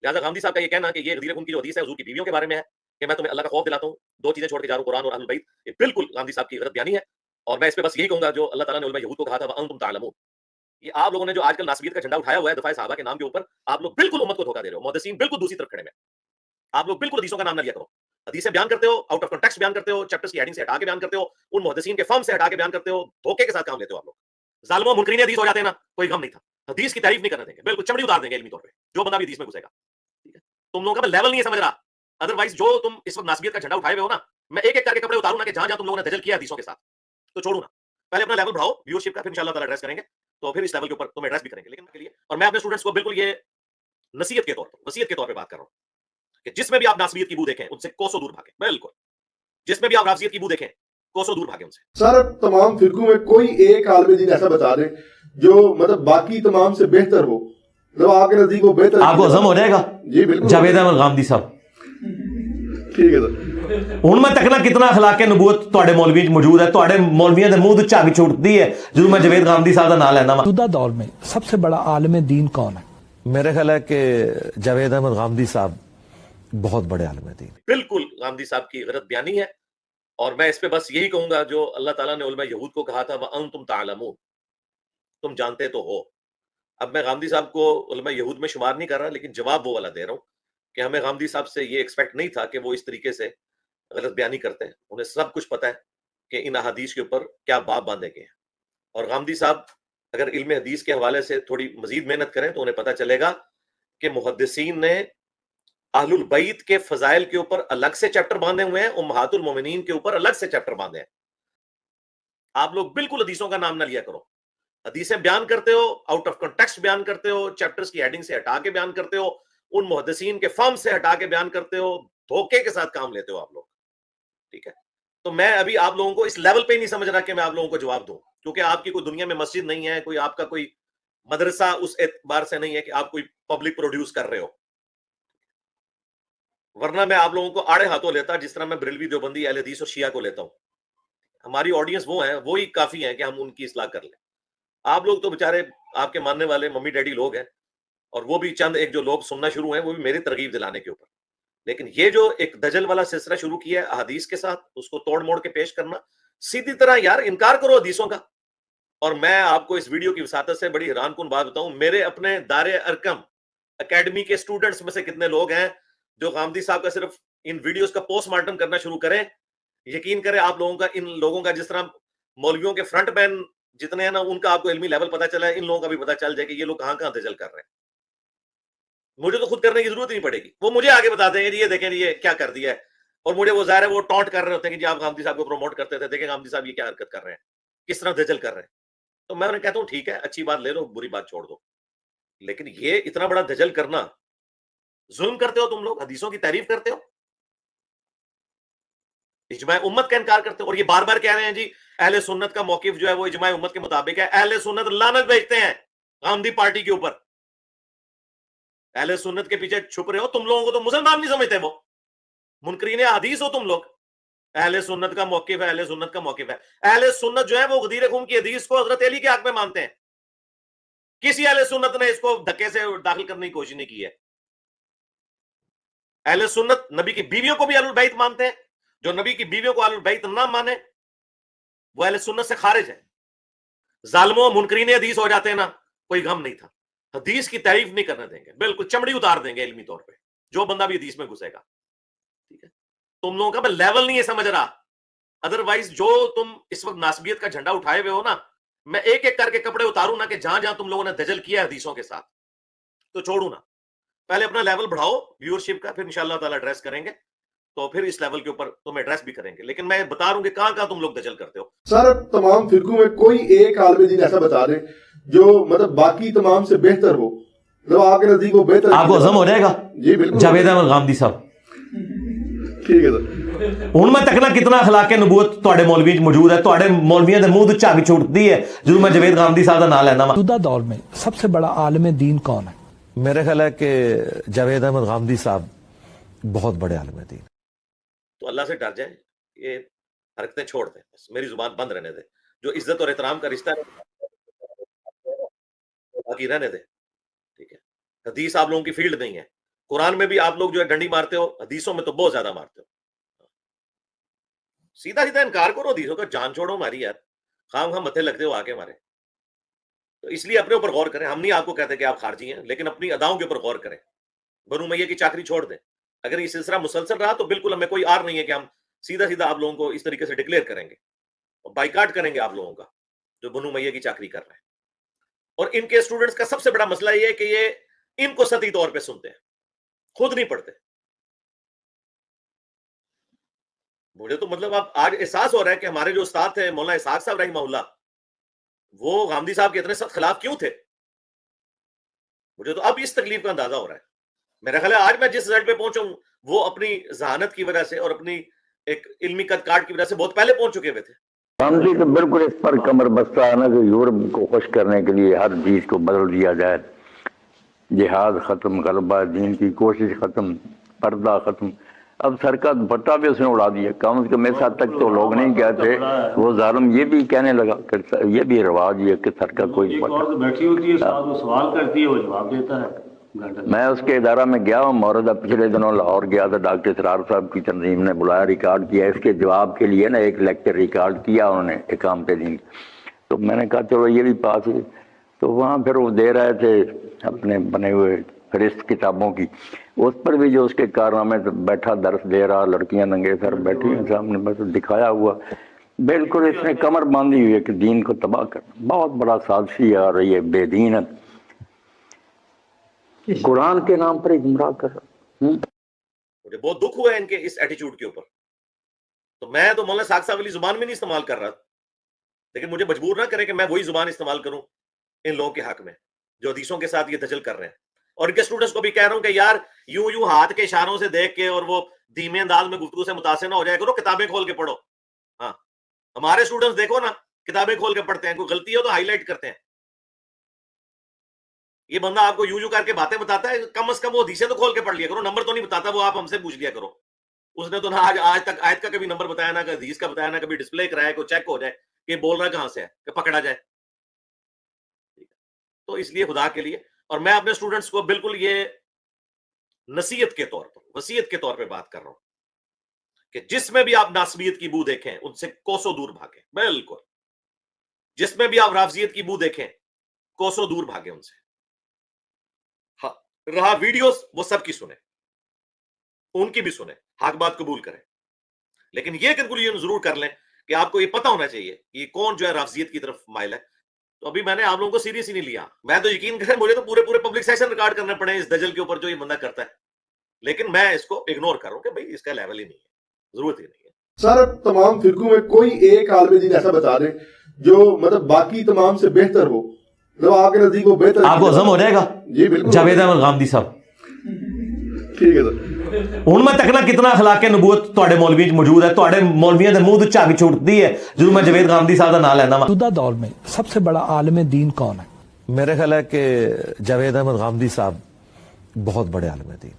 لہٰذا غامدی صاحب کا یہ کہنا کہ یہ غدیر خون کی جو حدیث ہے حضور کی بیویوں کے بارے میں ہے کہ میں تمہیں اللہ کا خوف دلاتا ہوں، دو چیزیں چھوڑ کے جا رہا ہوں، قرآن اور اہل البیت، یہ بالکل غامدی صاحب کی غلط بیانی ہے، اور میں اس پہ بس یہی کہوں گا جو اللہ تعالیٰ نے علماء یہود کو کہا تھا وَأَنتُمْ تَعْلَمُونَ، یہ آپ لوگوں نے جو آج کل ناصبیت کا جھنڈا اٹھایا ہوا ہے دفاع صحابہ کے نام کے اوپر، آپ لوگ بالکل امت کو دھوکہ دے رہے ہو، محدثین بالکل دوسری طرف کھڑے ہیں، آپ لوگ بالکل حدیثوں کا نام نہ لیا کرو، حدیثیں بیان کرتے ہو آؤٹ آف کنٹیکسٹ بیان کرتے ہو، چیپٹرز کی ہیڈنگ سے ہٹا کے بیان کرتے ہو، ان محدثین کے فرم سے ہٹا کے بیان کرتے ہو، دھوکے کے ساتھ کام لیتے ہو آپ لوگ، ظالموں منکرین حدیث ہو جاتے ہیں نا، کوئی غم نہیں تھا، حدیث کی تعریف نہیں کرنے دیں گے، بالکل چمڑی اتار دیں گے علمی طور پہ جو بندہ بھی حدیث میں گھسے گا، ٹھیک ہے؟ تم لوگوں کا لیول نہیں ہے سمجھ رہا، ادروائز جو تم اس وقت ناسبیت کا جھنڈا اٹھائے ہوئے ہو نا، میں ایک ایک کر کے کپڑے اتاروں نا کہ جہاں جہاں تم لوگوں نے دجل کیا حدیثوں کے ساتھ تو چھوڑوں نا، پہلے اپنا لیول بڑھاؤ ویورشپ کا، پھر انشاءاللہ تعالی ایڈریس کریں گے، تو پھر اس لیول کے اوپر تم ایڈریس بھی کریں گے، لیکن کے لیے اور میں اپنے اسٹوڈنٹس کو بالکل یہ نصیحت کے طور پر وصیت کے طور پہ بات کر رہا ہوں کہ جس میں بھی آپ ناسبیت کی بو دیکھیں ان سے کوسوں دور بھاگیں، بالکل جس میں بھی آپ ناسبیت کی بو دیکھیں کوسوں دور بھاگیں ان سے۔ سر تمام فرقوں میں کوئی ایک عالم دین ایسا بتا دیں جو مطلب باقی تمام سے بہتر ہو، مطلب آپ کے نزدیک وہ بہتر، آپ کو ہضم ہو جائے گا؟ جی بالکل، جاوید احمد غامدی صاحب، ٹھیک ہے سر۔ ہن میں تکنا کتنا اخلاق نبوت تواڈے مولوی وچ موجود ہے، تواڈے مولویاں دے منہ تو جھگ چھوٹدی ہے جدوں میں جاوید غامدی صاحب دا نام لینا وا۔ موجودہ دور میں سب سے بڑا عالم دین کون ہے؟ میرے خیال ہے کہ جاوید احمد غامدی صاحب بہت بڑے عالم دین۔ بالکل غامدی صاحب کی غلط بیانی ہے، اور میں اس پہ بس یہی کہوں گا جو اللہ تعالیٰ نے علماء یہود کو کہا تھا وَأَنتُمْ تَعْلَمُونَ، تم جانتے تو ہو۔ اب میں غامدی صاحب کو علماء یہود میں شمار نہیں کر رہا، لیکن جواب وہ والا دے رہا ہوں کہ ہمیں غامدی صاحب سے یہ ایکسپیکٹ نہیں تھا کہ وہ اس طریقے سے غلط بیانی کرتے ہیں، انہیں سب کچھ پتہ ہے کہ ان احادیث کے اوپر کیا باب باندھے گئے ہیں، اور غامدی صاحب اگر علم حدیث کے حوالے سے تھوڑی مزید محنت کریں تو انہیں پتہ چلے گا کہ محدثین نے اہل البیت کے فضائل کے اوپر الگ سے چیپٹر باندھے ہوئے ہیں، امہات المومنین کے اوپر الگ سے چیپٹر باندھے ہیں۔ آپ لوگ بالکل حدیثوں کا نام نہ لیا کرو، حدیثیں بیان کرتے ہو آؤٹ آف کنٹیکسٹ بیان کرتے ہو، چیپٹرز کی ہیڈنگ سے ہٹا کے بیان کرتے ہو، ان محدثین کے فرم سے ہٹا کے بیان کرتے ہو، دھوکے کے ساتھ کام لیتے ہو آپ لوگ، ٹھیک ہے؟ تو میں ابھی آپ لوگوں کو اس لیول پہ نہیں سمجھ رہا کہ میں آپ لوگوں کو جواب دوں، کیونکہ آپ کی کوئی دنیا میں مسجد نہیں ہے، کوئی آپ کا کوئی مدرسہ اس اعتبار سے نہیں ہے کہ آپ کوئی پبلک پروڈیوس کر رہے ہو، ورنہ میں آپ لوگوں کو آڑے ہاتھوں لیتا جس طرح میں بریلوی دیوبندی اہل حدیث اور شیعہ کو لیتا ہوں۔ ہماری آڈینس وہ ہیں، وہی کافی ہیں کہ ہم ان کی اصلاح کر لیں۔ آپ لوگ تو بےچارے آپ کے ماننے والے ممی ڈیڈی لوگ ہیں، اور وہ بھی چند ایک جو لوگ سننا شروع ہیں وہ بھی میری ترغیب دلانے کے اوپر، لیکن یہ جو ایک دجل والا سلسلہ شروع کیا ہے احادیث کے ساتھ، اس کو توڑ موڑ کے پیش کرنا، سیدھی طرح یار انکار کرو حدیثوں کا۔ اور میں آپ کو اس ویڈیو کی وساطت سے بڑی حیران کن بات بتاؤں، میرے اپنے دار ارکم اکیڈمی کے اسٹوڈنٹس میں سے کتنے لوگ ہیں جو غامدی صاحب کا صرف ان ویڈیوز کا پوسٹ مارٹم کرنا شروع کریں، یقین کریں آپ لوگوں کا، ان لوگوں کا جس طرح مولویوں کے فرنٹ مین جتنے ہیں نا ان کا آپ کو علمی لیول پتا چلا ہے، ان لوگوں کا بھی پتا چل جائے کہ یہ لوگ کہاں کہاں دجل کر رہے ہیں۔ مجھے تو خود کرنے کی ضرورت نہیں پڑے گی، وہ مجھے آگے بتا دیں گے جی یہ دیکھیں یہ کیا کر دیا ہے، اور مجھے وہ ظاہر ہے وہ ٹونٹ کر رہے ہوتے ہیں کہ جی آپ غامدی صاحب کو پروموٹ کرتے تھے، دیکھیں غامدی صاحب یہ کیا حرکت کر رہے ہیں، کس طرح دجل کر رہے ہیں۔ تو میں انہیں کہتا ہوں ٹھیک ہے، اچھی بات لے لو، بری بات چھوڑ دو، لیکن یہ اتنا بڑا دجل کرنا، ظلم کرتے ہو تم لوگ، حدیثوں کی تعریف کرتے ہو، اجماع امت کا انکار کرتے ہو، اور یہ بار بار کہہ رہے ہیں جی اہل سنت کا موقف جو ہے وہ اجماع امت کے مطابق ہے۔ اہل سنت لعنت بھیجتے ہیں غامدی پارٹی کے اوپر، اہل سنت کے پیچھے چھپ رہے ہو، تم لوگوں کو تو مسلمان نہیں سمجھتے، وہ منکرین حدیث ہو تم لوگ۔ اہل سنت کا موقف ہے، اہل سنت کا موقف ہے، اہل سنت جو ہے وہ غدیر خون کی حدیث کو حضرت علی کے حق میں مانتے ہیں، کسی اہل سنت نے اس کو دھکے سے داخل کرنے کی کوشش نہیں کی ہے۔ اہل سنت نبی کی بیویوں کو بھی اہل البیت مانتے ہیں، جو نبی کی بیویوں کو اہل البیت نہ مانے وہ اہل سنت سے خارج ہے۔ ظالموں منکرین حدیث ہو جاتے ہیں نا، کوئی غم نہیں تھا، حدیث کی تعریف نہیں کرنے دیں گے، بالکل چمڑی اتار دیں گے علمی طور پہ جو بندہ بھی حدیث میں گھسے گا، ٹھیک ہے؟ تم لوگوں کا میں لیول نہیں ہے سمجھ رہا، ادروائز جو تم اس وقت ناسبیت کا جھنڈا اٹھائے ہوئے ہو نا، میں ایک ایک کر کے کپڑے اتاروں نا کہ جہاں جہاں تم لوگوں نے دجل کیا ہے حدیثوں کے ساتھ تو چھوڑوں نا، پہلے اپنا لیول بڑھاؤ ویورشپ کا، پھر انشاءاللہ تعالی ایڈریس کریں گے، تو پھر اس لیول کے اوپر تم ایڈریس بھی کریں گے، لیکن میں بتا رہا ہوں کہ کہاں کہاں تم لوگ دجل کرتے ہو۔ سر تمام فرقوں میں کوئی ایک عالم دین ایسا بتا دیں جو مطلب باقی تمام سے بہتر ہو، مطلب آپ کے نزدیک وہ بہتر، آپ کو ہضم ہو جائے گا؟ جی بالکل، جاوید احمد غامدی صاحب، ٹھیک ہے سر۔ ہن میں تکنا کتنا اخلاق نبوت تواڈے مولوی وچ موجود ہے، تواڈے مولویاں دے منہ تو جھگ چھوٹدی ہے جدوں میں جاوید غامدی صاحب دا نام لینا وا۔ موجودہ دور میں سب سے بڑا عالم دین کون ہے؟ میرے خیال ہے کہ جاوید احمد غامدی صاحب بہت بڑے عالم دین۔ تو اللہ سے ڈر جائیں، یہ حرکتیں چھوڑ دیں، بس میری زبان بند رہنے دیں، جو عزت اور احترام کا رشتہ ہے باقی رہنے دیں، ٹھیک ہے؟ حدیث آپ لوگوں کی فیلڈ نہیں ہے، قرآن میں بھی آپ لوگ جو ہے ڈنڈی مارتے ہو, حدیثوں میں تو بہت زیادہ مارتے ہو. سیدھا سیدھا انکار کرو حدیثوں کا, جان چھوڑو ہماری یار, خام خام متھے لگتے ہو آ کے ہمارے. تو اس لیے اپنے اوپر غور کریں. ہم نہیں آپ کو کہتے کہ آپ خارجی ہیں, لیکن اپنی اداؤں کے اوپر غور کریں. بنو امیہ کی چاکری چھوڑ دیں. اگر یہ سلسلہ مسلسل رہا تو بالکل ہمیں کوئی آر نہیں ہے کہ ہم سیدھا سیدھا آپ لوگوں کو اس طریقے سے ڈکلیئر کریں گے اور بائیکاٹ کریں گے آپ لوگوں کا جو بنو امیہ کی چاکری کر رہے ہیں. اور ان کے اسٹوڈنٹس کا سب سے بڑا مسئلہ یہ ہے کہ یہ ان کو سطحی طور پہ سنتے ہیں, خود نہیں پڑھتے. مجھے تو مطلب اب آج احساس ہو رہا ہے کہ ہمارے جو استاد تھے مولانا اسحاق صاحب رحمہ اللہ, وہ غامدی صاحب کے اتنے سخت خلاف کیوں تھے. مجھے تو اب اس تکلیف کا اندازہ ہو رہا ہے. میرا خیال ہے آج میں جس رزلٹ پہ پہنچا ہوں وہ اپنی ذہانت کی وجہ سے اور اپنی ایک علمی قد کاٹ کی وجہ سے بہت پہلے پہنچ چکے ہوئے تھے. غامدی تو بالکل اس پر کمر بستہ ہے نا کہ یورپ کو خوش کرنے کے لیے ہر چیز کو بدل دیا جائے. جہاد ختم, غلبہ دین کی کوشش ختم, پردہ ختم. اب سر کا دوپٹہ بھی اس نے اڑا دیا. کم از کم اس حد تک تو لوگ نہیں کہتے. وہ ظالم یہ بھی کہنے لگا کہ یہ بھی رواج ہے کہ سر کا کوئی عورت بیٹھی ہوتی ہے, ساتھ وہ سوال کرتی ہے, وہ جواب دیتا ہے. میں اس کے ادارہ میں گیا ہوں موردہ, پچھلے دنوں لاہور گیا تھا. ڈاکٹر اسرار صاحب کی تنظیم نے بلایا, ریکارڈ کیا. اس کے جواب کے لیے نا ایک لیکچر ریکارڈ کیا انہوں نے اقامت دین. تو میں نے کہا چلو یہ بھی پاس ہے. تو وہاں پھر وہ دے رہے تھے اپنے بنے ہوئے فہرست کتابوں کی. اس پر بھی جو اس کے کارنامے بیٹھا درس دے رہا, لڑکیاں ننگے سر بیٹھی ہیں سامنے, بس دکھایا ہوا. بالکل اس نے کمر باندھی ہوئی ہے کہ دین کو تباہ کرنا. بہت بڑا سازشی آ رہی ہے, بے دین قرآن کے نام پر گمراہ کر رہا. مجھے بہت دکھ ہوا ہے ان کے اس ایٹیچیوڈ کے اوپر. تو میں تو مولانا اسحاق صاحب والی زبان میں نہیں استعمال کر رہا, لیکن مجھے مجبور نہ کریں کہ میں وہی زبان استعمال کروں ان لوگوں کے حق میں جو حدیثوں کے ساتھ یہ دجل کر رہے ہیں. اور ان کے اسٹوڈنٹس کو بھی کہہ رہا ہوں کہ یار یوں ہاتھ کے اشاروں سے دیکھ کے اور وہ دھیمے انداز میں گفتگو سے متاثر نہ ہو جائے کرو, کتابیں کھول کے پڑھو. ہاں, ہمارے اسٹوڈنٹس دیکھو نا کتابیں کھول کے پڑھتے ہیں, کوئی غلطی ہو تو ہائی لائٹ کرتے ہیں. یہ بندہ آپ کو یوں کر کے باتیں بتاتا ہے, کم از کم وہ حدیثیں تو کھول کے پڑھ لیا کرو. نمبر تو نہیں بتاتا وہ, آپ ہم سے پوچھ لیا کرو. اس نے تو نہ آج تک آیت کا کبھی نمبر بتایا, نہ حدیث کا بتایا, نہ کبھی ڈسپلے کرایا, کوئی چیک ہو جائے کہ بول رہا کہاں سے ہے کہ پکڑا جائے. تو اس لیے خدا کے لیے, اور میں اپنے اسٹوڈنٹس کو بالکل یہ نصیحت کے طور پر, وصیت کے طور پہ بات کر رہا ہوں کہ جس میں بھی آپ ناسبیت کی بو دیکھیں ان سے کوسوں دور بھاگیں. بالکل جس میں بھی آپ رافضیت کی بو دیکھیں کوسوں دور بھاگیں ان سے. ہاں, رہا ویڈیوز وہ سب کی سنیں, ان کی بھی سنیں, حق بات قبول کریں, لیکن یہ کنکلوژن ضرور کر لیں کہ آپ کو یہ پتہ ہونا چاہیے کہ کون جو ہے رافضیت کی طرف مائل ہے. تو ابھی میں نے آپ لوگوں کو سیریس ہی نہیں لیا. میں تو یقین کریں مجھے تو پورے پبلک سیشن ریکارڈ کرنے پڑے اس دجل کے اوپر جو یہ بندہ کرتا ہے, لیکن میں اس کو اگنور کر رہا ہوں کہ بھائی اس کا لیول ہی نہیں ہے, ضرورت ہی نہیں ہے. سر تمام فرقوں میں کوئی ایک عالم دین ایسا بتا دیں جو مطلب باقی تمام سے بہتر ہو, مطلب آپ کے نزدیک وہ بہتر. آپ کو ہضم ہو جائے گا. جی بالکل. جاوید احمد غامدی صاحب, ٹھیک ہے سر. ہن میں تکنا کتنا اخلاق نبوت تواڈے مولوی موجود ہے, تواڈے مولویاں دے منہ تو جھگ چھوٹدی ہے جدوں میں جاوید غامدی صاحب دا نام لینا. موجودہ دور میں سب سے بڑا عالم دین کون ہے؟ میرے خیال ہے کہ جاوید احمد غامدی صاحب بہت بڑے عالم دین.